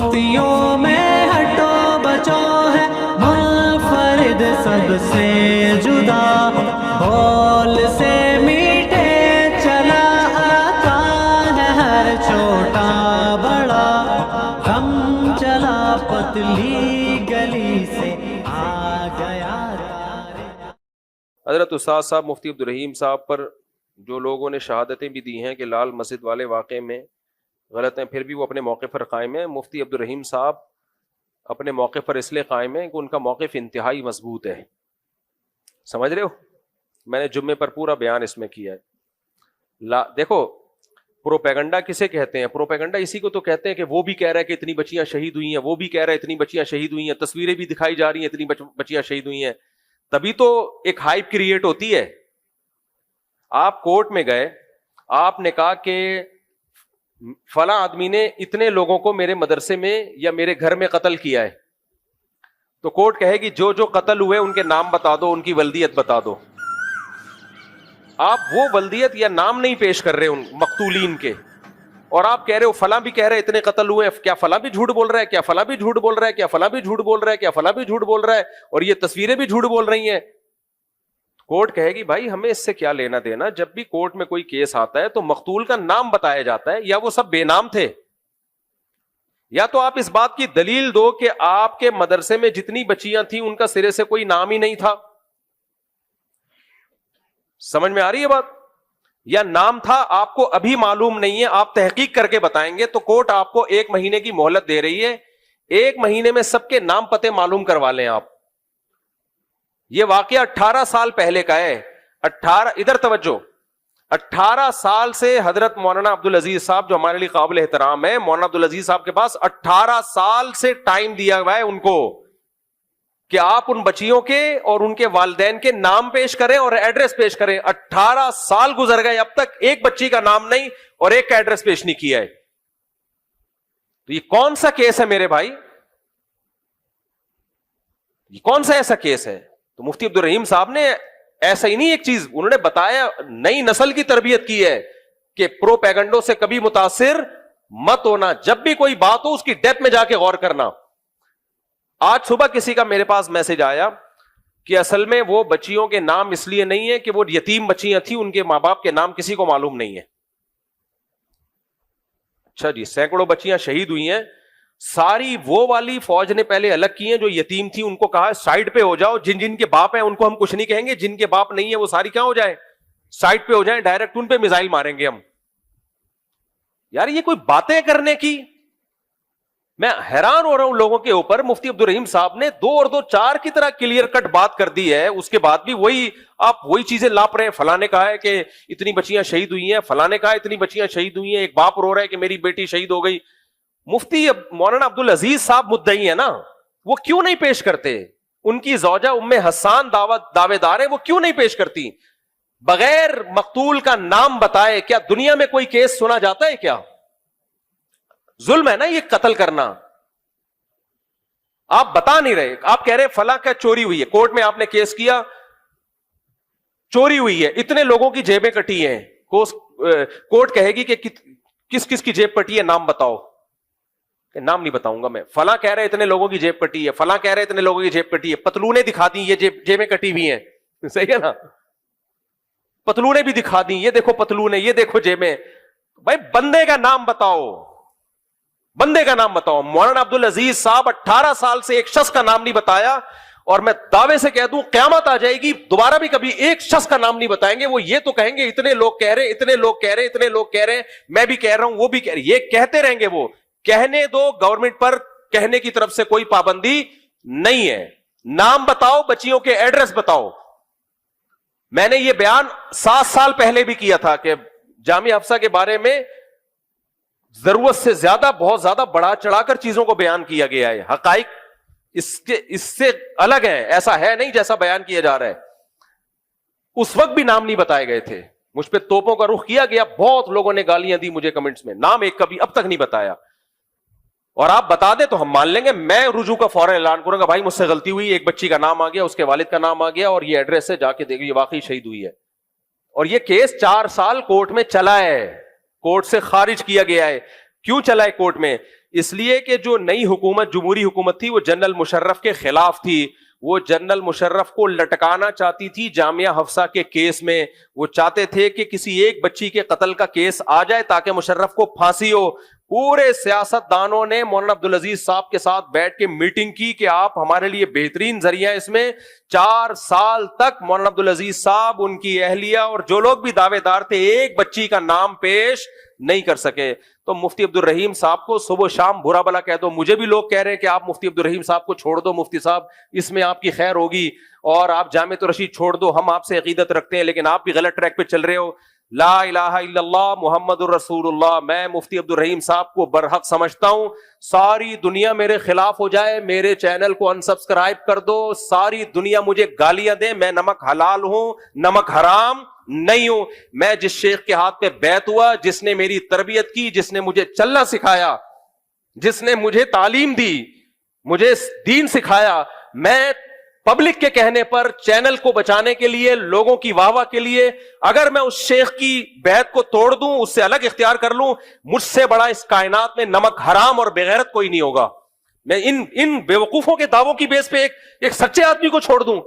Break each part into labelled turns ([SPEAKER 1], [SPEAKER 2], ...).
[SPEAKER 1] مفتیوں میں ہٹو بچو ہے منفرد سب سے جدا، بول سے میٹھے چلا آتا ہے ہر چھوٹا بڑا، ہم چلا پتلی گلی سے آ گیا۔
[SPEAKER 2] حضرت استاد صاحب مفتی عبدالرحیم صاحب پر جو لوگوں نے شہادتیں بھی دی ہیں کہ لال مسجد والے واقعے میں غلط ہیں، پھر بھی وہ اپنے موقف پر قائم ہیں۔ مفتی عبدالرحیم صاحب اپنے موقف پر اس لیے قائم ہیں کہ ان کا موقف انتہائی مضبوط ہے، سمجھ رہے ہو؟ میں نے جمعے پر پورا بیان اس میں کیا ہے۔ دیکھو پروپیگنڈا کسے کہتے ہیں؟ پروپیگنڈا اسی کو تو کہتے ہیں کہ وہ بھی کہہ رہا ہے کہ اتنی بچیاں شہید ہوئی ہیں، وہ بھی کہہ رہا ہے اتنی بچیاں شہید ہوئی ہیں، تصویریں بھی دکھائی جا رہی ہیں اتنی بچیاں شہید ہوئی ہیں، تبھی تو ایک ہائپ کریٹ ہوتی ہے۔ آپ کورٹ میں گئے، آپ نے کہا کہ فلاں آدمی نے اتنے لوگوں کو میرے مدرسے میں یا میرے گھر میں قتل کیا ہے، تو کورٹ کہے گی جو جو قتل ہوئے ان کے نام بتا دو، ان کی ولدیت بتا دو۔ آپ وہ ولدیت یا نام نہیں پیش کر رہے ان مقتولین کے، اور آپ کہہ رہے ہو فلاں بھی کہہ رہے اتنے قتل ہوئے، کیا فلاں بھی جھوٹ بول رہا ہے، کیا فلاں بھی جھوٹ بول رہا ہے، کیا فلاں بھی جھوٹ بول رہا ہے، کیا فلاں بھی جھوٹ بول رہا ہے، اور یہ تصویریں بھی جھوٹ بول رہی ہیں۔ کورٹ کہے گی بھائی ہمیں اس سے کیا لینا دینا، جب بھی کورٹ میں کوئی کیس آتا ہے تو مقتول کا نام بتایا جاتا ہے، یا وہ سب بے نام تھے، یا تو آپ اس بات کی دلیل دو کہ آپ کے مدرسے میں جتنی بچیاں تھیں ان کا سرے سے کوئی نام ہی نہیں تھا۔ سمجھ میں آ رہی ہے بات؟ یا نام تھا آپ کو ابھی معلوم نہیں ہے، آپ تحقیق کر کے بتائیں گے، تو کورٹ آپ کو 1 مہینے کی مہلت دے رہی ہے، 1 مہینے میں سب کے نام پتے معلوم کروا لیں آپ۔ یہ واقعہ 18 سال پہلے کا ہے، 18 ادھر توجہ، 18 سال سے حضرت مولانا عبدالعزیز صاحب جو ہمارے لیے قابل احترام ہے، مولانا عبدالعزیز صاحب کے پاس 18 سال سے ٹائم دیا ہوا ہے ان کو کہ آپ ان بچیوں کے اور ان کے والدین کے نام پیش کریں اور ایڈریس پیش کریں۔ 18 سال گزر گئے، اب تک ایک بچی کا نام نہیں اور ایک کا ایڈریس پیش نہیں کیا ہے، تو یہ کون سا کیس ہے میرے بھائی؟ یہ کون سا ایسا کیس ہے؟ تو مفتی عبدالرحیم صاحب نے ایسا ہی نہیں، ایک چیز انہوں نے بتایا، نئی نسل کی تربیت کی ہے کہ پروپیگنڈوں سے کبھی متاثر مت ہونا، جب بھی کوئی بات ہو اس کی ڈیپتھ میں جا کے غور کرنا۔ آج صبح کسی کا میرے پاس میسج آیا کہ اصل میں وہ بچیوں کے نام اس لیے نہیں ہے کہ وہ یتیم بچیاں تھیں، ان کے ماں باپ کے نام کسی کو معلوم نہیں ہے۔ اچھا جی، سینکڑوں بچیاں شہید ہوئی ہیں، ساری وہ والی فوج نے پہلے الگ کی ہیں جو یتیم تھی، ان کو کہا سائڈ پہ ہو جاؤ، جن جن کے باپ ہیں ان کو ہم کچھ نہیں کہیں گے، جن کے باپ نہیں ہے وہ ساری کیا ہو جائیں، سائڈ پہ ہو جائیں، ڈائریکٹ ان پہ میزائل ماریں گے ہم۔ یار یہ کوئی باتیں کرنے کی، میں حیران ہو رہا ہوں لوگوں کے اوپر۔ مفتی عبدالرحیم صاحب نے 2 اور 2 4 کی طرح کلیئر کٹ بات کر دی ہے، اس کے بعد بھی وہی آپ وہی چیزیں لاپ رہے ہیں۔ فلاں نے کہا ہے کہ اتنی بچیاں شہید ہوئی ہیں، فلاں نے کہا اتنی بچیاں شہید ہوئی ہیں، ایک باپ رو رہا ہے کہ میری بیٹی شہید ہو گئی۔ مفتی مولانا عبدالعزیز صاحب مدعی ہیں نا، وہ کیوں نہیں پیش کرتے؟ ان کی زوجہ ام حسان دعوے دار ہے، وہ کیوں نہیں پیش کرتی؟ بغیر مقتول کا نام بتائے کیا دنیا میں کوئی کیس سنا جاتا ہے کیا؟ ظلم ہے نا یہ قتل کرنا۔ آپ بتا نہیں رہے، آپ کہہ رہے فلاں کا چوری ہوئی ہے، کورٹ میں آپ نے کیس کیا چوری ہوئی ہے، اتنے لوگوں کی جیبیں کٹی ہیں، کورٹ کہے گی کہ کس کس کی جیب کٹی ہے، نام بتاؤ، کہ نام نہیں بتاؤں گا میں، فلاں کہہ رہے اتنے لوگوں کی جیب کٹی ہے، فلاں کہہ رہے اتنے لوگوں کی جیب کٹی ہے، پتلونیں دکھا دی یہ جیبیں کٹی ہوئی ہیں، صحیح ہے نا، پتلونیں بھی دکھا دی، یہ دیکھو پتلونیں، یہ دیکھو جیبیں۔ بھائی بندے کا نام بتاؤ، بندے کا نام بتاؤ۔ مولانا عبدالعزیز صاحب 18 سال سے ایک شخص کا نام نہیں بتایا، اور میں دعوے سے کہہ دوں قیامت آ جائے گی دوبارہ بھی کبھی ایک شخص کا نام نہیں بتائیں گے۔ وہ یہ تو کہیں گے اتنے لوگ کہہ رہے، اتنے لوگ کہہ رہے، اتنے لوگ کہہ رہے، میں بھی کہہ رہا ہوں، وہ بھی کہہ رہے، یہ کہتے رہیں گے۔ وہ کہنے دو، گورنمنٹ پر کہنے کی طرف سے کوئی پابندی نہیں ہے۔ نام بتاؤ، بچیوں کے ایڈریس بتاؤ۔ میں نے یہ بیان 7 سال پہلے بھی کیا تھا کہ جامعہ حفصہ کے بارے میں ضرورت سے زیادہ بہت زیادہ بڑا چڑھا کر چیزوں کو بیان کیا گیا ہے، حقائق اس سے الگ ہیں، ایسا ہے نہیں جیسا بیان کیا جا رہا ہے۔ اس وقت بھی نام نہیں بتائے گئے تھے، مجھ پہ توپوں کا رخ کیا گیا، بہت لوگوں نے گالیاں دی مجھے کمنٹس میں، نام ایک کبھی اب تک نہیں بتایا۔ اور آپ بتا دیں تو ہم مان لیں گے، میں رجوع کا فوراً اعلان کروں گا، بھائی مجھ سے غلطی ہوئی، ایک بچی کا نام آ گیا، اس کے والد کا نام آ گیا، اور یہ ایڈریس ہے، جا کے دیکھو یہ واقعی شہید ہوئی ہے۔ اور یہ کیس 4 سال کورٹ میں چلا ہے، کورٹ سے خارج کیا گیا ہے۔ کیوں چلا ہے کورٹ میں؟ اس لیے کہ جو نئی حکومت جمہوری حکومت تھی وہ جنرل مشرف کے خلاف تھی. وہ جنرل مشرف کو لٹکانا چاہتی تھی جامعہ حفصہ کے کیس میں. وہ چاہتے تھے کہ کسی ایک بچی کے قتل کا کیس آ جائے تاکہ مشرف کو پھانسی ہو. پورے سیاست دانوں نے مولانا عبدالعزیز صاحب کے ساتھ بیٹھ کے میٹنگ کی کہ آپ ہمارے لیے بہترین ذریعہ. اس میں 4 سال تک مولانا عبدالعزیز صاحب, ان کی اہلیہ اور جو لوگ بھی دعوے دار تھے, ایک بچی کا نام پیش نہیں کر سکے. تو مفتی عبد الرحیم صاحب کو صبح و شام برا بلا کہہ دو. مجھے بھی لوگ کہہ رہے ہیں کہ آپ مفتی عبد الرحیم صاحب کو چھوڑ دو, مفتی صاحب اس میں آپ کی خیر ہوگی, اور آپ جامعۃ الرشید چھوڑ دو, ہم آپ سے عقیدت رکھتے ہیں, لیکن آپ بھی غلط ٹریک پہ چل رہے ہو. لا الہ الا اللہ محمد الرسول اللہ. میں مفتی عبد الرحیم صاحب کو برحق سمجھتا ہوں. ساری دنیا میرے خلاف ہو جائے, میرے چینل کو انسبسکرائب کر دو, ساری دنیا مجھے گالیاں دے, میں نمک حلال ہوں, نمک حرام نہیں ہوں. میں جس شیخ کے ہاتھ پہ بیعت ہوا, جس نے میری تربیت کی, جس نے مجھے چلنا سکھایا, جس نے مجھے تعلیم دی, مجھے دین سکھایا, میں پبلک کے کہنے پر, چینل کو بچانے کے لیے, لوگوں کی واہ واہ کے لیے, اگر میں اس شیخ کی بیعت کو توڑ دوں, اس سے الگ اختیار کر لوں, مجھ سے بڑا اس کائنات میں نمک حرام اور بغیرت کوئی نہیں ہوگا. میں ان بیوقوفوں کے دعووں کی بیس پہ ایک سچے آدمی کو چھوڑ دوں.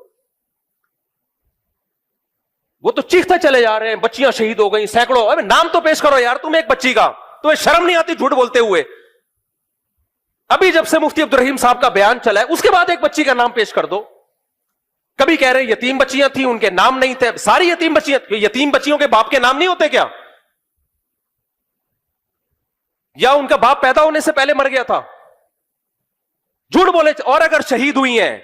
[SPEAKER 2] وہ تو چیختے چلے جا رہے ہیں, بچیاں شہید ہو گئی سینکڑوں. ابے نام تو پیش کرو یار, تم ایک بچی کا, تمہیں شرم نہیں آتی جھوٹ بولتے ہوئے؟ ابھی جب سے مفتی عبد الرحیم صاحب کا بیان چلا ہے, اس کے بعد ایک بچی کا نام پیش کر دو. کبھی کہہ رہے ہیں یتیم بچیاں تھیں, ان کے نام نہیں تھے. ساری یتیم بچیاں, یتیم بچیوں کے باپ کے نام نہیں ہوتے کیا؟ یا ان کا باپ پیدا ہونے سے پہلے مر گیا تھا؟ جھوٹ بولے. اور اگر شہید ہوئی ہیں,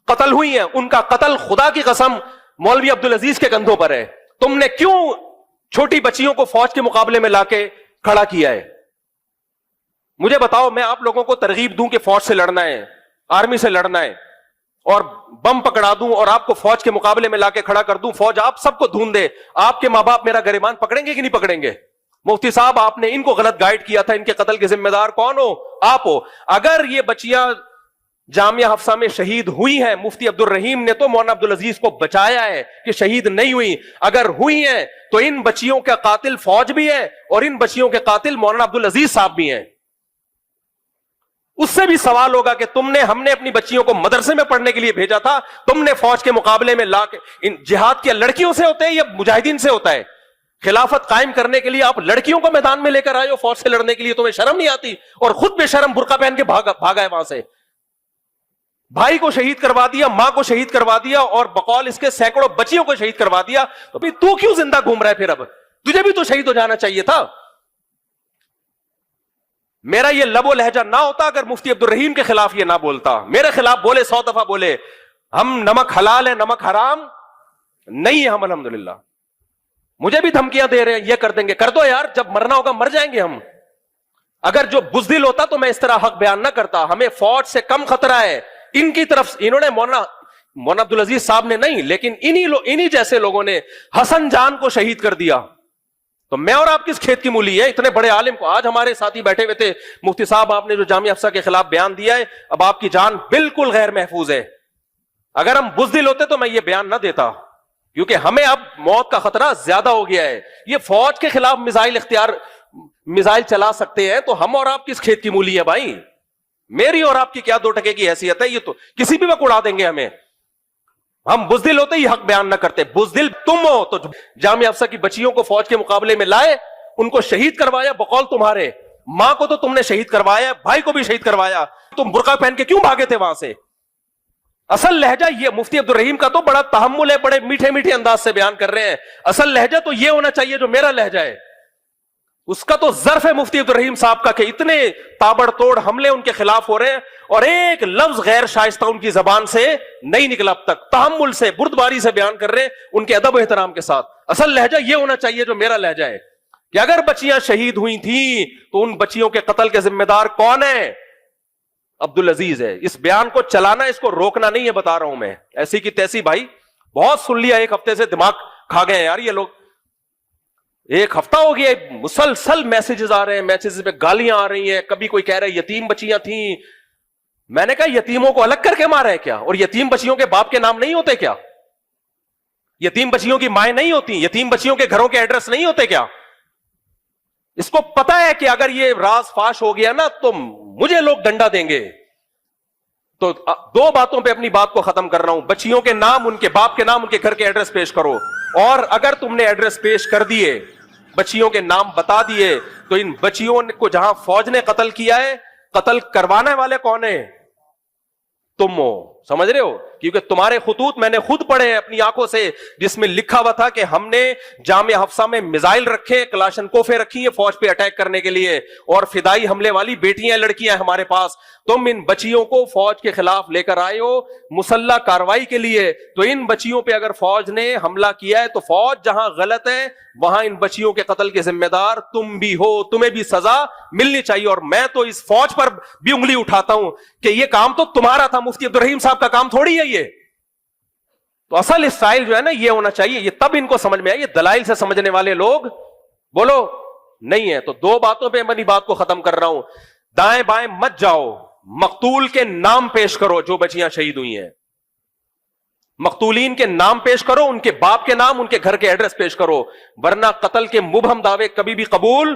[SPEAKER 2] قتل ہوئی ہیں, ان کا قتل خدا کی قسم مولوی عبدالعزیز کے کندھوں پر ہے. تم نے کیوں چھوٹی بچیوں کو فوج کے مقابلے میں لا کے کھڑا کیا ہے؟ مجھے بتاؤ, میں آپ لوگوں کو ترغیب دوں کہ فوج سے لڑنا ہے, آرمی سے لڑنا ہے, اور بم پکڑا دوں اور آپ کو فوج کے مقابلے میں لا کے کھڑا کر دوں, فوج آپ سب کو ڈھونڈ دے, آپ کے ماں باپ میرا گریبان پکڑیں گے کہ نہیں پکڑیں گے؟ مفتی صاحب آپ نے ان کو غلط گائیڈ کیا تھا, ان کے قتل کے ذمہ دار کون ہو؟ آپ ہو. اگر یہ بچیاں جامعہ حفصہ میں شہید ہوئی ہیں, مفتی عبد الرحیم نے تو مولانا عبدالعزیز کو بچایا ہے کہ شہید نہیں ہوئی. اگر ہوئی ہیں تو ان بچیوں کا قاتل فوج بھی ہے, اور ان بچیوں کے قاتل مولانا عبدالعزیز صاحب بھی ہیں. اس سے بھی سوال ہوگا کہ ہم نے اپنی بچیوں کو مدرسے میں پڑھنے کے لیے بھیجا تھا, تم نے فوج کے مقابلے میں لا کے. جہاد کیا لڑکیوں سے ہوتے ہیں یا مجاہدین سے ہوتا ہے؟ خلافت قائم کرنے کے لیے آپ لڑکیوں کو میدان میں لے کر آئے ہو فوج سے لڑنے کے لیے, تمہیں شرم نہیں آتی؟ اور خود بے شرم برقع پہن کے بھاگا ہے وہاں سے. بھائی کو شہید کروا دیا, ماں کو شہید کروا دیا, اور بقول اس کے سینکڑوں بچیوں کو شہید کروا دیا. تو بھی تو کیوں زندہ گھوم رہا ہے پھر؟ اب تجھے بھی تو شہید ہو جانا چاہیے تھا. میرا یہ لب و لہجہ نہ ہوتا اگر مفتی عبد الرحیم کے خلاف یہ نہ بولتا. میرے خلاف بولے 100 دفعہ بولے, ہم نمک حلال ہے, نمک حرام نہیں ہے ہم الحمدللہ. مجھے بھی دھمکیاں دے رہے ہیں, یہ کر دیں گے. کر دو یار, جب مرنا ہوگا مر جائیں گے ہم. اگر جو بزدل ہوتا تو میں اس طرح حق بیان نہ کرتا. ہمیں فوج سے کم خطرہ ہے. ان کی طرف انہوں نے مولانا عبدالعزیز صاحب نے نہیں, لیکن انہی جیسے لوگوں نے حسن جان کو شہید کر دیا. تو میں اور آپ کس کھیت کی مولی ہے؟ اتنے بڑے عالم کو, آج ہمارے ساتھی بیٹھے ہوئے تھے, مفتی صاحب آپ نے جو جامعہ حفصہ کے خلاف بیان دیا ہے, اب آپ کی جان بالکل غیر محفوظ ہے. اگر ہم بزدل ہوتے تو میں یہ بیان نہ دیتا, کیونکہ ہمیں اب موت کا خطرہ زیادہ ہو گیا ہے. یہ فوج کے خلاف میزائل چلا سکتے ہیں, تو ہم اور آپ کس کھیت کی مولی ہے بھائی؟ میری اور آپ کی کیا 2 ٹکے کی حیثیت ہے؟ یہ تو کسی بھی وقت اڑا دیں گے ہمیں. ہم بزدل ہوتے یہ حق بیان نہ کرتے. بزدل تم ہو تو جامعہ حفصہ کی بچیوں کو فوج کے مقابلے میں لائے, ان کو شہید کروایا بقول تمہارے. ماں کو تو تم نے شہید کروایا, بھائی کو بھی شہید کروایا. تم برقع پہن کے کیوں بھاگے تھے وہاں سے؟ اصل لہجہ یہ مفتی عبد الرحیم کا تو بڑا تحمل ہے, بڑے میٹھے میٹھے انداز سے بیان کر رہے ہیں. اصل لہجہ تو یہ ہونا چاہیے جو میرا لہجہ ہے. اس کا تو ظرف ہے مفتی عبد الرحیم صاحب کا کہ اتنے تابڑ توڑ حملے ان کے خلاف ہو رہے ہیں, اور ایک لفظ غیر شائستہ ان کی زبان سے نہیں نکلا اب تک. تحمل سے, بردباری سے بیان کر رہے ہیں, ان کے ادب و احترام کے ساتھ. اصل لہجہ یہ ہونا چاہیے جو میرا لہجہ ہے, کہ اگر بچیاں شہید ہوئی تھیں تو ان بچیوں کے قتل کے ذمہ دار کون ہے؟ عبدالعزیز ہے. اس بیان کو چلانا, اس کو روکنا نہیں ہے, بتا رہا ہوں میں. ایسی کی تیسی بھائی بہت سن لیا, 1 ہفتے سے دماغ کھا گئے یار یہ لوگ. 1 ہفتہ ہو گیا, مسلسل میسجز آ رہے ہیں, میسجز پہ گالیاں آ رہی ہیں. کبھی کوئی کہہ رہا ہے یتیم بچیاں تھیں. میں نے کہا یتیموں کو الگ کر کے مارا ہے کیا؟ اور یتیم بچیوں کے باپ کے نام نہیں ہوتے کیا؟ یتیم بچیوں کی مائیں نہیں ہوتی؟ یتیم بچیوں کے گھروں کے ایڈریس نہیں ہوتے کیا؟ اس کو پتا ہے کہ اگر یہ راز فاش ہو گیا نا تو مجھے لوگ ڈنڈا دیں گے. تو دو باتوں پہ اپنی بات کو ختم کر رہا ہوں. بچیوں کے نام, ان کے باپ کے نام, ان کے گھر کے ایڈریس پیش کرو. اور اگر تم نے ایڈریس پیش کر دیے, بچیوں کے نام بتا دیے, تو ان بچیوں کو جہاں فوج نے قتل کیا ہے, قتل کروانے والے کون ہیں؟ تم ہو. سمجھ رہے ہو؟ کیونکہ تمہارے خطوط میں نے خود پڑھے ہیں اپنی آنکھوں سے, جس میں لکھا ہوا تھا کہ ہم نے جامعہ حفصہ میں میزائل رکھے, کلاشن کوفیں رکھی ہیں فوج پہ اٹیک کرنے کے لیے, اور فدائی حملے والی بیٹیاں لڑکیاں ہیں ہمارے پاس. تم ان بچیوں کو فوج کے خلاف لے کر آئے ہو مسلح کاروائی کے لیے. تو ان بچیوں پہ اگر فوج نے حملہ کیا ہے تو فوج جہاں غلط ہے وہاں ان بچیوں کے قتل کے ذمہ دار تم بھی ہو, تمہیں بھی سزا ملنی چاہیے. اور میں تو اس فوج پر بھی انگلی اٹھاتا ہوں کہ یہ کام تو تمہارا تھا, مفتی عبدالرحیم صاحب کا کام تھوڑی ہے یہ. تو اصل اسٹائل جو ہے نا یہ ہونا چاہیے. یہ تب ان کو سمجھ میں آئے, یہ دلائل سے سمجھنے والے لوگ بولو نہیں ہے. تو دو باتوں پہ میں اپنی بات کو ختم کر رہا ہوں. دائیں بائیں مت جاؤ, مقتول کے نام پیش کرو جو بچیاں شہید ہوئی ہیں, مقتولین کے نام پیش کرو, ان کے باپ کے نام, ان کے گھر کے ایڈریس پیش کرو, ورنہ قتل کے مبہم دعوے کبھی بھی قبول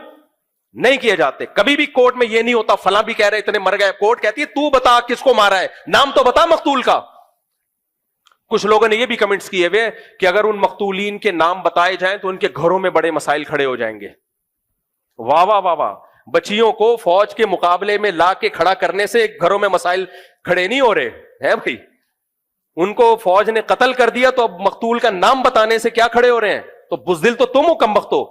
[SPEAKER 2] نہیں کیے جاتے. کبھی بھی کورٹ میں یہ نہیں ہوتا فلاں بھی کہہ رہے اتنے مر گئے, کورٹ کہتی ہے تو بتا کس کو مارا ہے, نام تو بتا مقتول کا. کچھ لوگوں نے یہ بھی کمنٹس کیے ہوئے کہ اگر ان مقتولین کے نام بتائے جائیں تو ان کے گھروں میں بڑے مسائل کھڑے ہو جائیں گے. واہ واہ واہ واہ. بچیوں کو فوج کے مقابلے میں لا کے کھڑا کرنے سے گھروں میں مسائل کھڑے نہیں ہو رہے ہیں بھائی. ان کو فوج نے قتل کر دیا تو اب مقتول کا نام بتانے سے کیا کھڑے ہو رہے ہیں؟ تو بزدل تو تم ہو کمبخت ہو.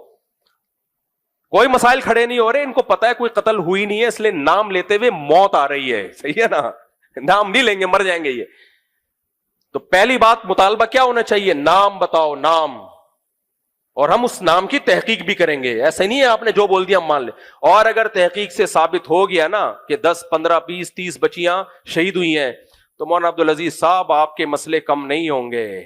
[SPEAKER 2] کوئی مسائل کھڑے نہیں ہو رہے, ان کو پتا ہے کوئی قتل ہوئی نہیں ہے, اس لیے نام لیتے ہوئے موت آ رہی ہے. صحیح ہے نا, نام نہیں لیں گے مر جائیں گے یہ. تو پہلی بات مطالبہ کیا ہونا چاہیے؟ نام بتاؤ, نام. اور ہم اس نام کی تحقیق بھی کریں گے. ایسا نہیں ہے آپ نے جو بول دیا ہم مان لیں. اور اگر تحقیق سے ثابت ہو گیا نا کہ 10 15 20 30 بچیاں شہید ہوئی ہیں تو مولانا عبدالعزیز صاحب آپ کے مسئلے کم نہیں ہوں گے,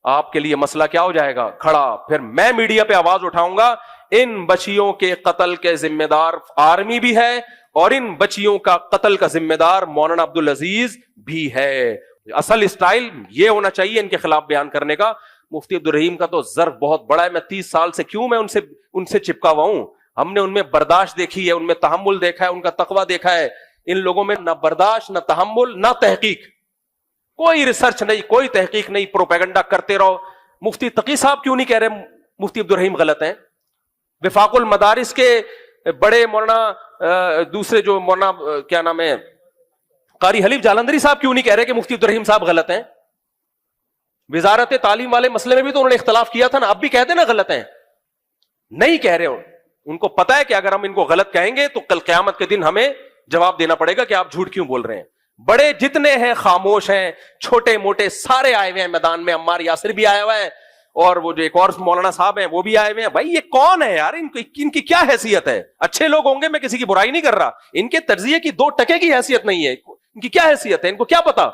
[SPEAKER 2] آپ کے لیے مسئلہ کیا ہو جائے گا؟ کھڑا. پھر میں میڈیا پہ آواز اٹھاؤں گا, ان بچیوں کے قتل کے ذمہ دار آرمی بھی ہے اور ان بچیوں کا قتل کا ذمہ دار مولانا عبدالعزیز بھی ہے. اصل اسٹائل یہ ہونا چاہیے ان کے خلاف بیان کرنے کا. مفتی عبدالرحیم کا تو ظرف بہت بڑا ہے. میں 30 سال سے کیوں میں ان سے چپکا ہوا ہوں. ہم نے ان میں برداشت دیکھی ہے, ان میں تحمل دیکھا ہے, ان کا تقویٰ دیکھا ہے. ان لوگوں میں نہ برداشت, نہ تحمل, نہ تحقیق. کوئی ریسرچ نہیں, کوئی تحقیق نہیں, پروپیگنڈا کرتے رہو. مفتی تقی صاحب کیوں نہیں کہہ رہے مفتی عبدالرحیم غلط ہیں؟ وفاق المدارس کے بڑے مولانا دوسرے جو مولانا کیا نام ہے قاری حلیف جالندری صاحب کیوں نہیں کہہ رہے کہ مفتی عبدالرحیم صاحب غلط ہیں؟ وزارت تعلیم والے مسئلے میں بھی تو انہوں نے اختلاف کیا تھا نا, اب بھی کہتے نا غلط ہیں. نہیں کہہ رہے ہو. ان کو پتا ہے کہ اگر ہم ان کو غلط کہیں گے تو کل قیامت کے دن ہمیں جواب دینا پڑے گا کہ آپ جھوٹ کیوں بول رہے ہیں. بڑے جتنے ہیں خاموش ہیں, چھوٹے موٹے سارے آئے ہوئے ہیں میدان میں. عمار یاسر بھی آیا ہوا ہے اور وہ جو ایک اور مولانا صاحب ہیں وہ بھی آئے ہوئے ہیں. بھائی یہ کون ہے یار, ان کی کیا حیثیت ہے؟ اچھے لوگ ہوں گے, میں کسی کی برائی نہیں کر رہا. ان کے تجزیے کی 2 ٹکے کی حیثیت نہیں ہے. ان کی کیا حیثیت ہے؟ ان کو کیا پتا؟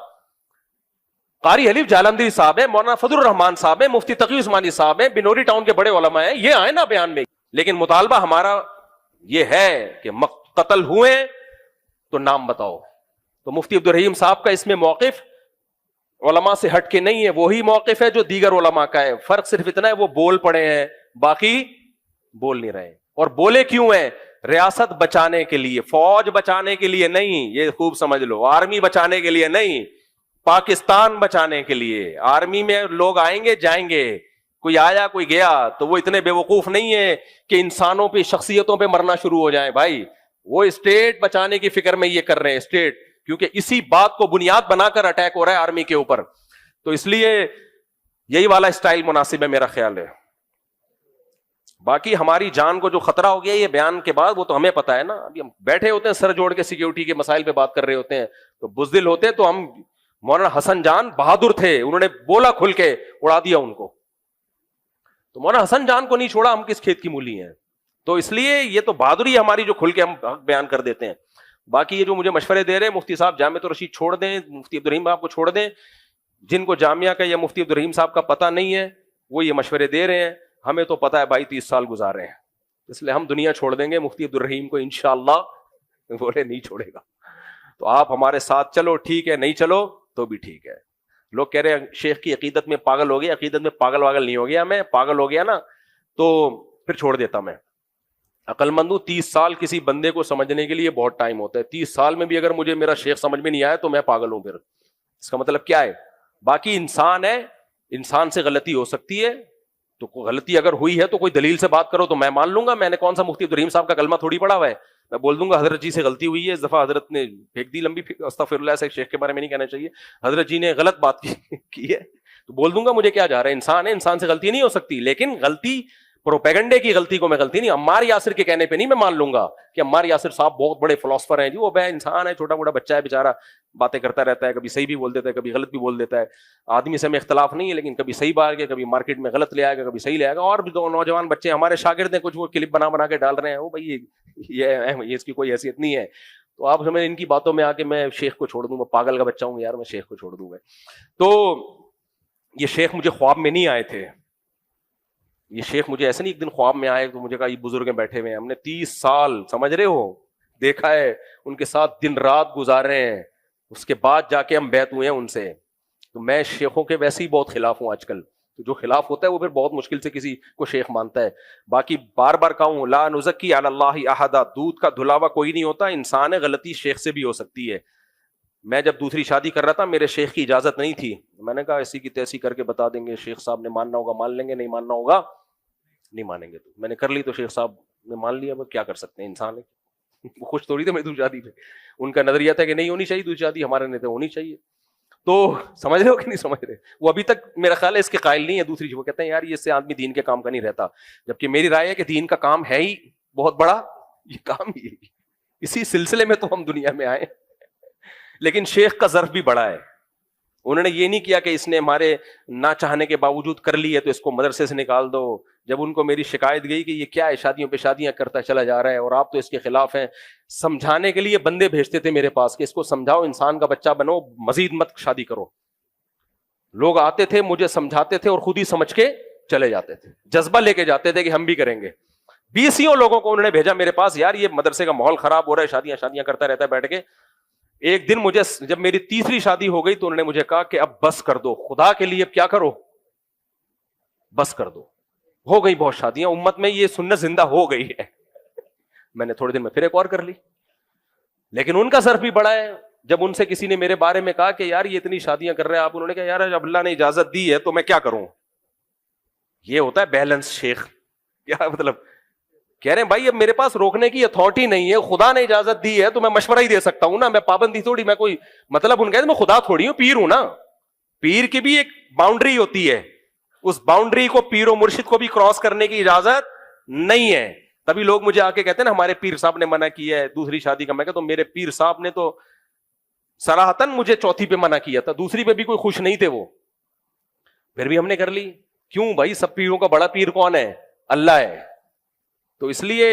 [SPEAKER 2] قاری حلیف جالندری صاحب ہیں, مولانا فضل الرحمان صاحب ہیں, مفتی تقی عثمانی صاحب ہیں, بنوری ٹاؤن کے بڑے علماء ہیں, یہ آئے نا بیان میں. لیکن مطالبہ ہمارا یہ ہے کہ قتل ہوئے تو نام بتاؤ. تو مفتی عبدالرحیم صاحب کا اس میں موقف علماء سے ہٹ کے نہیں ہے, وہی موقف ہے جو دیگر علماء کا ہے. فرق صرف اتنا ہے وہ بول پڑے ہیں, باقی بول نہیں رہے. اور بولے کیوں ہیں؟ ریاست بچانے کے لیے, فوج بچانے کے لیے نہیں, یہ خوب سمجھ لو. آرمی بچانے کے لیے نہیں, پاکستان بچانے کے لیے. آرمی میں لوگ آئیں گے جائیں گے, کوئی آیا کوئی گیا, تو وہ اتنے بے وقوف نہیں ہے کہ انسانوں پہ شخصیتوں پہ مرنا شروع ہو جائیں. بھائی وہ اسٹیٹ بچانے کی فکر میں یہ کر رہے ہیں, اسٹیٹ, کیونکہ اسی بات کو بنیاد بنا کر اٹیک ہو رہا ہے آرمی کے اوپر. تو اس لیے یہی والا اسٹائل مناسب ہے میرا خیال ہے. باقی ہماری جان کو جو خطرہ ہو گیا یہ بیان کے بعد وہ تو ہمیں پتا ہے نا. ابھی ہم بیٹھے ہوتے ہیں سر جوڑ کے سیکیورٹی کے مسائل پہ بات کر رہے ہوتے ہیں, تو بزدل ہوتے تو ہم. مولانا حسن جان بہادر تھے, انہوں نے بولا کھل کے, اڑا دیا ان کو. تو مولانا حسن جان کو نہیں چھوڑا, ہم کس کھیت کی مولی ہیں؟ تو اس لیے یہ تو بہادری ہماری جو کھل کے ہم بیان کر دیتے ہیں. باقی یہ جو مجھے مشورے دے رہے ہیں مفتی صاحب جامعۃ الرشید چھوڑ دیں, مفتی عبدالرحیم صاحب کو چھوڑ دیں, جن کو جامعہ کا یا مفتی عبدالرحیم صاحب کا پتہ نہیں ہے وہ یہ مشورے دے رہے ہیں. ہمیں تو پتہ ہے بھائی 30 سال گزارے ہیں, اس لیے ہم دنیا چھوڑ دیں گے, مفتی عبدالرحیم کو انشاءاللہ بولے نہیں چھوڑے گا. تو آپ ہمارے ساتھ چلو, ٹھیک ہے, نہیں چلو تو بھی ٹھیک ہے. لوگ کہہ رہے ہیں شیخ کی عقیدت میں پاگل ہو گیا. عقیدت میں پاگل واگل نہیں ہو گیا, میں پاگل ہو گیا نا تو پھر چھوڑ دیتا میں. عقل مند ہوں. 30 سال کسی بندے کو سمجھنے کے لیے بہت ٹائم ہوتا ہے. 30 سال میں بھی اگر مجھے میرا شیخ سمجھ میں نہیں آیا تو میں پاگل ہوں. پھر اس کا مطلب کیا ہے؟ باقی انسان ہے, انسان سے غلطی ہو سکتی ہے, تو غلطی اگر ہوئی ہے تو کوئی دلیل سے بات کرو تو میں مان لوں گا. میں نے کون سا مفتی عبدالرحیم صاحب کا کلمہ تھوڑی پڑھا ہوا ہے, میں بول دوں گا حضرت جی سے غلطی ہوئی ہے, اس دفعہ حضرت نے پھینک دی لمبی, استغفر اللہ, سے شیخ کے بارے میں نہیں کہنا چاہیے, حضرت جی نے غلط بات کی ہے, تو بول دوں گا مجھے کیا جا رہا ہے, انسان ہے, انسان سے غلطی نہیں ہو سکتی. لیکن غلطی پروپیگنڈے کی غلطی کو میں غلطی نہیں, عمار یاسر کے کہنے پہ نہیں میں مان لوں گا کہ عمار یاسر صاحب بہت بڑے فلاسفر ہیں جی. وہ بے انسان ہے, چھوٹا موٹا بچہ ہے بیچارہ, باتیں کرتا رہتا ہے, کبھی صحیح بھی بول دیتا ہے, کبھی غلط بھی بول دیتا ہے. آدمی سے ہمیں اختلاف نہیں ہے, لیکن کبھی صحیح بات ہے, کبھی مارکیٹ میں غلط لے آئے گا, کبھی صحیح لے آئے گا. اور بھی دو نوجوان بچے ہمارے شاگرد ہیں, کچھ وہ کلپ بنا کے ڈال رہے ہیں, وہ بھائی یہ اس کی کوئی حیثیت نہیں ہے. تو آپ ہمیں ان کی باتوں میں آ کے میں شیخ کو چھوڑ دوں, میں پاگل کا بچہ ہوں یار, میں شیخ کو چھوڑ دوں گا. تو یہ شیخ مجھے خواب میں نہیں آئے تھے, یہ شیخ مجھے ایسے نہیں ایک دن خواب میں آئے تو مجھے کہا یہ بزرگ بیٹھے ہوئے ہیں, ہم نے 30 سال سمجھ رہے ہو دیکھا ہے, ان کے ساتھ دن رات گزارے ہیں, اس کے بعد جا کے ہم بیعت ہوئے ہیں ان سے. تو میں شیخوں کے ویسے ہی بہت خلاف ہوں آج کل, تو جو خلاف ہوتا ہے وہ پھر بہت مشکل سے کسی کو شیخ مانتا ہے. باقی بار بار کہوں, لا نزکی علی اللہ احدا, دودھ کا دھلاوا کوئی نہیں ہوتا, انسان ہے, غلطی شیخ سے بھی ہو سکتی ہے. میں جب دوسری شادی کر رہا تھا میرے شیخ کی اجازت نہیں تھی, میں نے کہا ایسی کی تیسی کر کے بتا دیں گے, شیخ صاحب نے ماننا ہوگا مان لیں گے, نہیں ماننا ہوگا نہیں مانیں گے. تو میں نے کر لی, تو شیخ صاحب نے مان لیا, وہ کیا کر سکتے ہیں, انسان ہے, وہ خوش تھوڑی تھے میری دوسری شادی پہ. ان کا نظریہ تھا کہ نہیں ہونی چاہیے دوسری شادی, ہمارے نہیں تھے ہونی چاہیے. تو سمجھ رہے ہو کہ نہیں سمجھ رہے, وہ ابھی تک میرا خیال ہے اس کے قائل نہیں ہے دوسری. وہ کہتے ہیں یار یہ اس سے آدمی دین کے کام کا نہیں رہتا, جبکہ میری رائے ہے کہ دین کا کام ہے ہی بہت بڑا, یہ کام ہی اسی سلسلے میں تو ہم دنیا میں آئے. لیکن شیخ کا ظرف بھی بڑا ہے, انہوں نے یہ نہیں کیا کہ اس نے ہمارے نہ چاہنے کے باوجود کر لی ہے تو اس کو مدرسے سے نکال دو. جب ان کو میری شکایت گئی کہ یہ کیا ہے, شادیوں پہ شادیاں کرتا چلا جا رہا ہے اور آپ تو اس کے خلاف ہیں, سمجھانے کے لیے بندے بھیجتے تھے میرے پاس کہ اس کو سمجھاؤ, انسان کا بچہ بنو, مزید مت شادی کرو. لوگ آتے تھے, مجھے سمجھاتے تھے اور خود ہی سمجھ کے چلے جاتے تھے, جذبہ لے کے جاتے تھے کہ ہم بھی کریں گے. 20 لوگوں کو انہوں نے بھیجا میرے پاس, یار یہ مدرسے کا ماحول خراب ہو رہا ہے, شادیاں کرتا رہتا ہے بیٹھ کے. ایک دن مجھے جب میری تیسری شادی ہو گئی تو انہوں نے مجھے کہا کہ اب بس کر دو, خدا کے لیے اب کیا کرو, بس کر دو, ہو گئی بہت شادیاں, امت میں یہ سنت زندہ ہو گئی ہے. میں نے تھوڑے دن میں پھر ایک اور کر لی. لیکن ان کا ظرف بھی بڑا ہے. جب ان سے کسی نے میرے بارے میں کہا کہ یار یہ اتنی شادیاں کر رہے ہیں آپ, انہوں نے کہا یار جب اللہ نے اجازت دی ہے تو میں کیا کروں. یہ ہوتا ہے بیلنس شیخ. کیا مطلب, کہہ رہے ہیں بھائی اب میرے پاس روکنے کی اتھارٹی نہیں ہے, خدا نے اجازت دی ہے تو میں مشورہ ہی دے سکتا ہوں نا, میں پابندی تھوڑی, میں کوئی مطلب ان کہتے میں خدا تھوڑی ہوں, پیر ہوں نا. پیر کی بھی ایک باؤنڈری ہوتی ہے, اس باؤنڈری کو پیر و مرشد کو بھی کراس کرنے کی اجازت نہیں ہے. تبھی لوگ مجھے آ کے کہتے ہیں نا ہمارے پیر صاحب نے منع کیا ہے دوسری شادی کا. میں کہتا ہوں میرے پیر صاحب نے تو صراحتاً مجھے چوتھی پہ منع کیا تھا, دوسری پہ بھی کوئی خوش نہیں تھے وہ, پھر بھی ہم نے کر لی. کیوں بھائی, سب پیروں کا بڑا پیر کون ہے, اللہ ہے. تو اس لیے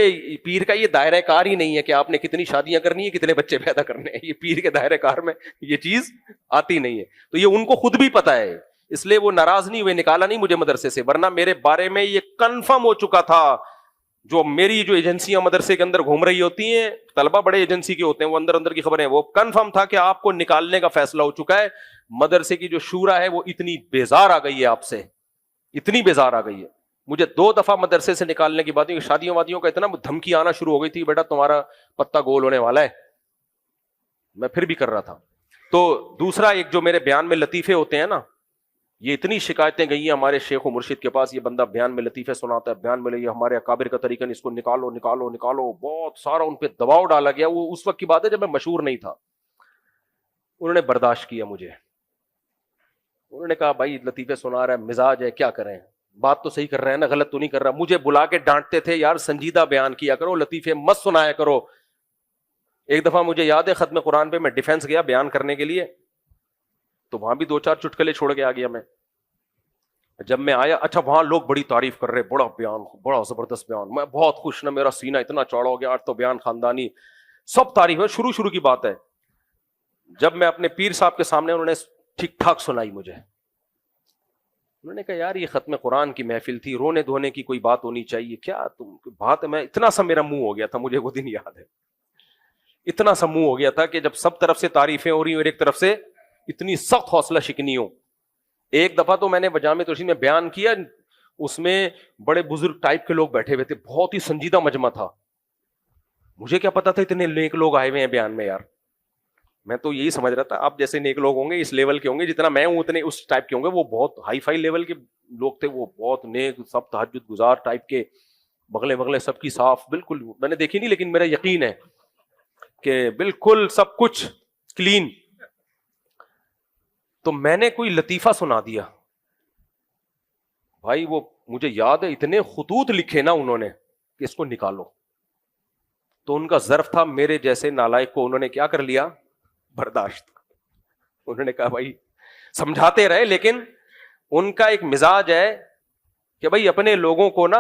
[SPEAKER 2] پیر کا یہ دائرہ کار ہی نہیں ہے کہ آپ نے کتنی شادیاں کرنی ہے, کتنے بچے پیدا کرنے ہیں, یہ پیر کے دائرہ کار میں یہ چیز آتی نہیں ہے. تو یہ ان کو خود بھی پتا ہے, اس لیے وہ ناراض نہیں ہوئے, نکالا نہیں مجھے مدرسے سے, ورنہ میرے بارے میں یہ کنفرم ہو چکا تھا. جو میری جو ایجنسیاں مدرسے کے اندر گھوم رہی ہوتی ہیں, طلبہ بڑے ایجنسی کے ہوتے ہیں, وہ اندر کی خبریں, وہ کنفرم تھا کہ آپ کو نکالنے کا فیصلہ ہو چکا ہے. مدرسے کی جو شورا ہے وہ اتنی بیزار آ گئی ہے آپ سے, اتنی بیزار آ گئی ہے. مجھے 2 دفعہ مدرسے سے نکالنے کی بات, شادیوں وادیوں کا اتنا دھمکی آنا شروع ہو گئی تھی, بیٹا تمہارا پتہ گول ہونے والا ہے. میں پھر بھی کر رہا تھا. تو دوسرا ایک جو میرے بیان میں لطیفے ہوتے ہیں نا, یہ اتنی شکایتیں گئی ہیں ہمارے شیخ و مرشد کے پاس, یہ بندہ بیان میں لطیفے سناتا ہے, بیان میں یہ ہمارے اکابر کا طریقہ نہیں, اس کو نکالو نکالو نکالو, بہت سارا ان پہ دباؤ ڈالا گیا. وہ اس وقت کی بات ہے جب میں مشہور نہیں تھا. انہوں نے برداشت کیا مجھے, انہوں نے کہا بھائی لطیفے سنا رہا ہے, مزاج ہے, کیا کریں, بات تو صحیح کر رہے ہیں نا, غلط تو نہیں کر رہا. مجھے بلا کے ڈانٹتے تھے, یار سنجیدہ بیان کیا کرو, لطیفے مت سنایا کرو. ایک دفعہ مجھے یاد ہے ختم قرآن پہ میں ڈیفینس گیا بیان کرنے کے لیے, تو وہاں بھی 2-4 چٹکلے چھوڑ کے آ گیا میں. جب میں آیا, اچھا وہاں لوگ بڑی تعریف کر رہے, بڑا بیان, بڑا زبردست بیان, میں بہت خوش, نہ میرا سینہ اتنا چوڑا ہو گیا, آج تو بیان خاندانی, سب تعریف ہے. شروع کی بات ہے, جب میں اپنے پیر صاحب کے سامنے, انہوں نے ٹھیک ٹھاک سنائی مجھے. انہوں نے کہا یار یہ ختم قرآن کی محفل تھی, رونے دھونے کی کوئی بات ہونی چاہیے, کیا تم بات ہے. میں اتنا سا میرا منہ ہو گیا تھا, مجھے وہ دن یاد ہے, اتنا سا منہ ہو گیا تھا کہ جب سب طرف سے تعریفیں ہو رہی اور ایک طرف سے اتنی سخت حوصلہ شکنی ہو. ایک دفعہ تو میں نے جامع توسیع میں بیان کیا, اس میں بڑے بزرگ ٹائپ کے لوگ بیٹھے ہوئے تھے, بہت ہی سنجیدہ مجمع تھا, مجھے کیا پتا تھا اتنے نیک لوگ آئے ہوئے ہیں بیان میں یار. میں تو یہی سمجھ رہا تھا آپ جیسے نیک لوگ ہوں گے اس لیول کے ہوں گے جتنا میں ہوں اتنے اس ٹائپ کے ہوں گے. وہ بہت ہائی فائی لیول کے لوگ تھے, وہ بہت نیک, سب تہجد گزار ٹائپ کے, بغلیں بغلیں سب کی صاف, بالکل میں نے دیکھی نہیں لیکن میرا یقین ہے کہ بالکل سب کچھ کلین. تو میں نے کوئی لطیفہ سنا دیا بھائی, وہ مجھے یاد ہے اتنے خطوط لکھے نا انہوں نے کہ اس کو نکالو. تو ان کا ظرف تھا میرے جیسے نالائق کو انہوں نے کیا کر لیا, برداشت. انہوں نے کہا بھائی سمجھاتے رہے, لیکن ان کا ایک مزاج ہے کہ بھائی اپنے لوگوں کو نا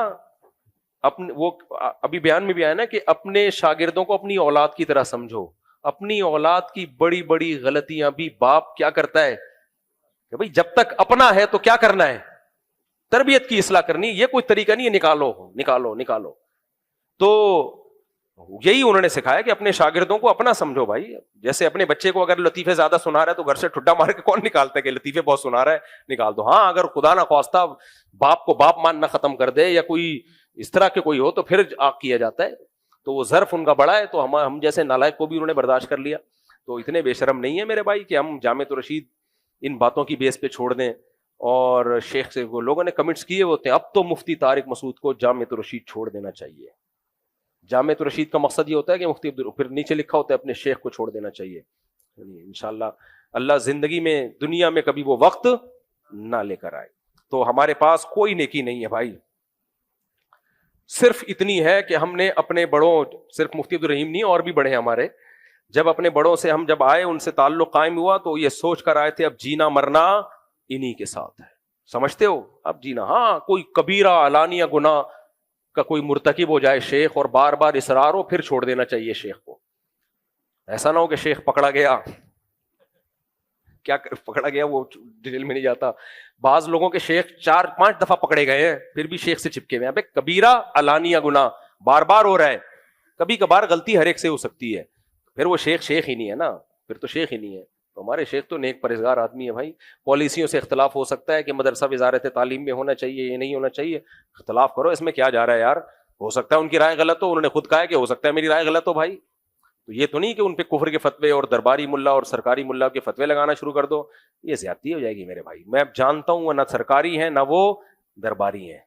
[SPEAKER 2] اپنے, وہ ابھی بیان میں بھی آیا نا کہ اپنے شاگردوں کو اپنی اولاد کی طرح سمجھو. اپنی اولاد کی بڑی بڑی غلطیاں بھی باپ کیا کرتا ہے کہ بھائی جب تک اپنا ہے تو کیا کرنا ہے, تربیت کی اصلاح کرنی. یہ کوئی طریقہ نہیں ہے نکالو نکالو نکالو. تو یہی انہوں نے سکھایا کہ اپنے شاگردوں کو اپنا سمجھو بھائی. جیسے اپنے بچے کو اگر لطیفے زیادہ سنا رہا ہے تو گھر سے ٹھڈا مار کے کون نکالتا ہے کہ لطیفے بہت سنا رہا ہے نکال دو. ہاں اگر خدا نہ خواستہ باپ کو باپ ماننا ختم کر دے یا کوئی اس طرح کے کوئی ہو تو پھر آگ کیا جاتا ہے. تو وہ ظرف ان کا بڑا ہے, تو ہم جیسے نالائق کو بھی انہوں نے برداشت کر لیا. تو اتنے بے شرم نہیں ہے میرے بھائی کہ ہم جامعۃ الرشید ان باتوں کی بیس پہ چھوڑ دیں. اور شیخ سے وہ لوگوں نے کمنٹس کیے ہوتے ہیں اب تو مفتی طارق مسعود کو جامعۃ الرشید چھوڑ دینا چاہیے. جامعۃ الرشید کا مقصد یہ ہوتا ہے کہ مفتی پھر نیچے لکھا ہوتا ہے اپنے شیخ کو چھوڑ دینا چاہیے. انشاءاللہ اللہ زندگی میں دنیا میں کبھی وہ وقت نہ لے کر آئے. تو ہمارے پاس کوئی نیکی نہیں ہے بھائی, صرف اتنی ہے کہ ہم نے اپنے بڑوں, صرف مفتی عبدالرحیم نہیں اور بھی بڑے ہیں ہمارے, جب اپنے بڑوں سے ہم جب آئے ان سے تعلق قائم ہوا تو یہ سوچ کر آئے تھے اب جینا مرنا انہی کے ساتھ ہے. سمجھتے ہو اب جینا, ہاں کوئی کبیرہ علانیہ گناہ کا کوئی مرتکب ہو جائے شیخ اور بار بار اصرار ہو پھر چھوڑ دینا چاہیے شیخ کو. ایسا نہ ہو کہ شیخ پکڑا گیا, کیا پکڑا گیا وہ ڈیٹیل میں نہیں جاتا. بعض لوگوں کے شیخ 4-5 دفعہ پکڑے گئے ہیں پھر بھی شیخ سے چپکے ہوئے ہیں. ابے کبیرہ علانیہ گناہ بار بار ہو رہا ہے, کبھی کبھار غلطی ہر ایک سے ہو سکتی ہے, پھر وہ شیخ ہی نہیں ہے نا, پھر تو شیخ ہی نہیں ہے. تو ہمارے شیخ تو نیک پرہیزگار آدمی ہے بھائی. پالیسیوں سے اختلاف ہو سکتا ہے کہ مدرسہ وزارت تعلیم میں ہونا چاہیے یہ نہیں ہونا چاہیے, اختلاف کرو, اس میں کیا جا رہا ہے یار. ہو سکتا ہے ان کی رائے غلط ہو, انہوں نے خود کہا ہے کہ ہو سکتا ہے میری رائے غلط ہو بھائی. تو یہ تو نہیں کہ ان پہ کفر کے فتوے اور درباری ملا اور سرکاری ملا کے فتوے لگانا شروع کر دو, یہ زیادتی ہو جائے گی میرے بھائی. میں اب جانتا ہوں وہ نہ سرکاری ہیں نہ وہ درباری ہیں,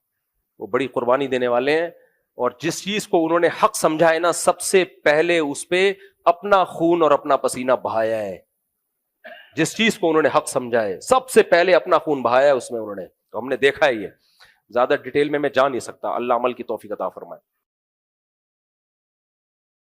[SPEAKER 2] وہ بڑی قربانی دینے والے ہیں. اور جس چیز کو انہوں نے حق سمجھا ہے نا سب سے پہلے اس پہ اپنا خون اور اپنا پسینہ بہایا ہے. جس چیز کو انہوں نے حق سمجھا ہے سب سے پہلے اپنا خون بہایا ہے اس میں انہوں نے. تو ہم نے دیکھا ہے, یہ زیادہ ڈیٹیل میں جا نہیں سکتا. اللہ عمل کی توفیق عطا فرمائے.